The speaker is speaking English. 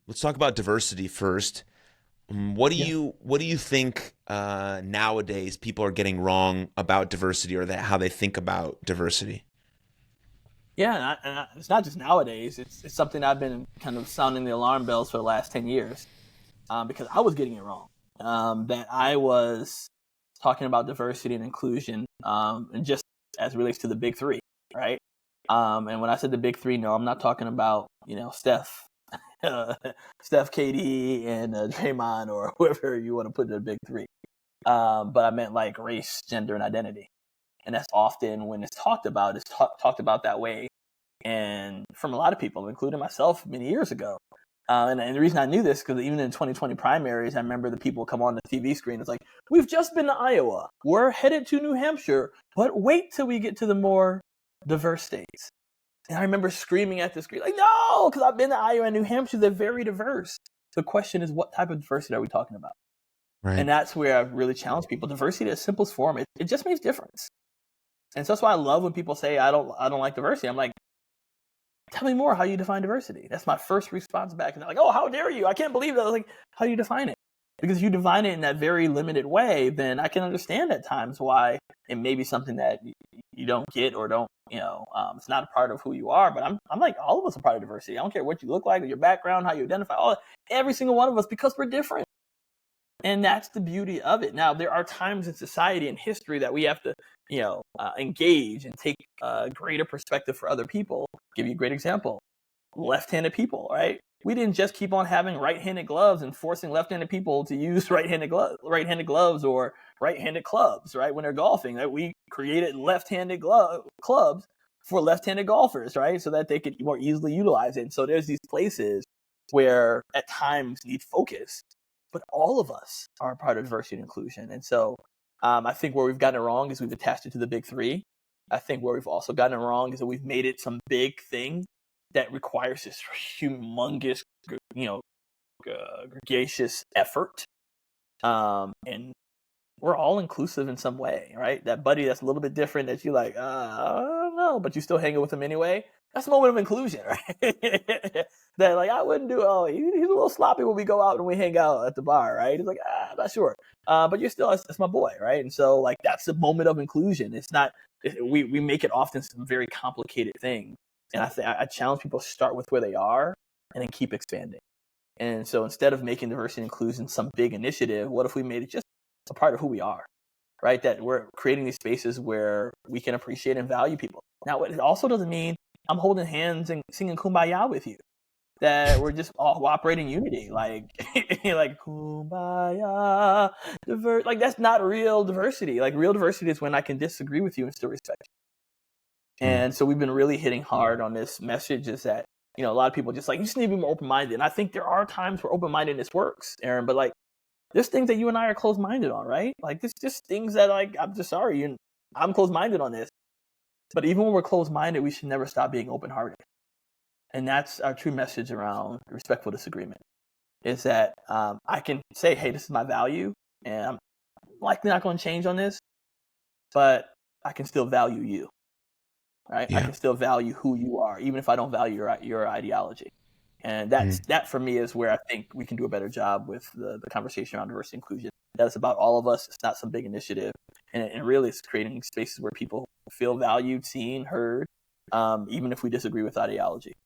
Let's talk about diversity first. Yeah. What do you think nowadays people are getting wrong about diversity, or that how they think about diversity? Yeah, it's not just nowadays. It's something I've been kind of sounding the alarm bells for the last 10 years, because I was getting it wrong. That I was talking about diversity and inclusion, and just as it relates to the big three, right? And when I said the big three, no, I'm not talking about, uh, Steph, KD, and Draymond, or whoever you want to put in the big three. But I meant like race, gender, and identity. And that's often when it's talked about, talked about that way. And from a lot of people, including myself many years ago. And the reason I knew this, because even in 2020 primaries, I remember the people come on the TV screen. It's like, we've just been to Iowa. We're headed to New Hampshire. But wait till we get to the more diverse states. And I remember screaming at the screen, like, no, because I've been to Iowa and New Hampshire. They're very diverse. The question is, what type of diversity are we talking about? Right. And that's where I really challenge people. Diversity at its simplest form, it just means difference. And so that's why I love when people say I don't like diversity. I'm like, tell me more how you define diversity. That's my first response back. And they're like, oh, how dare you? I can't believe that. I was like, how do you define it? Because if you define it in that very limited way, then I can understand at times why it may be something that you don't get or don't, it's not a part of who you are. But I'm like, all of us are part of diversity. I don't care what you look like, your background, how you identify, every single one of us, because we're different. And that's the beauty of it. Now, there are times in society and history that we have to, engage and take a greater perspective for other people. I'll give you a great example: left-handed people, right? We didn't just keep on having right-handed gloves and forcing left-handed people to use right-handed gloves or right-handed clubs, right? When they're golfing, right? We created left-handed clubs for left-handed golfers, right? So that they could more easily utilize it. And so there's these places where at times need focus, but all of us are a part of diversity and inclusion. And so I think where we've gotten it wrong is we've attached it to the big three. I think where we've also gotten it wrong is that we've made it some big thing that requires this humongous, gregarious effort. And we're all inclusive in some way, right? That buddy that's a little bit different that you like, I don't know, but you still hanging with him anyway. That's a moment of inclusion, right? That like I wouldn't do. Oh, he's a little sloppy when we go out and we hang out at the bar, right? He's like, I'm not sure, but you're still that's my boy, right? And so like that's the moment of inclusion. It's not we make it often some very complicated thing, and I challenge people to start with where they are and then keep expanding. And so instead of making diversity and inclusion some big initiative, what if we made it just a part of who we are, right? That we're creating these spaces where we can appreciate and value people. Now, it also doesn't mean I'm holding hands and singing Kumbaya with you. That we're just all operating unity, like like Kumbaya, like that's not real diversity. Like real diversity is when I can disagree with you and still respect you. Mm. And so we've been really hitting hard on this message is that a lot of people just like you just need to be more open minded. And I think there are times where open mindedness works, Aaron, but like there's things that you and I are closed minded on, right? Like there's just things that like I'm just sorry, I'm closed minded on this. But even when we're closed minded, we should never stop being open hearted. And that's our true message around respectful disagreement. Is that I can say, hey, this is my value, and I'm likely not going to change on this, but I can still value you, right? I Yeah. can still value who you are, even if I don't value your ideology. And Mm. that for me is where I think we can do a better job with the conversation around diversity and inclusion. That's about all of us. It's not some big initiative, and really it's creating spaces where people feel valued, seen, heard, even if we disagree with ideology.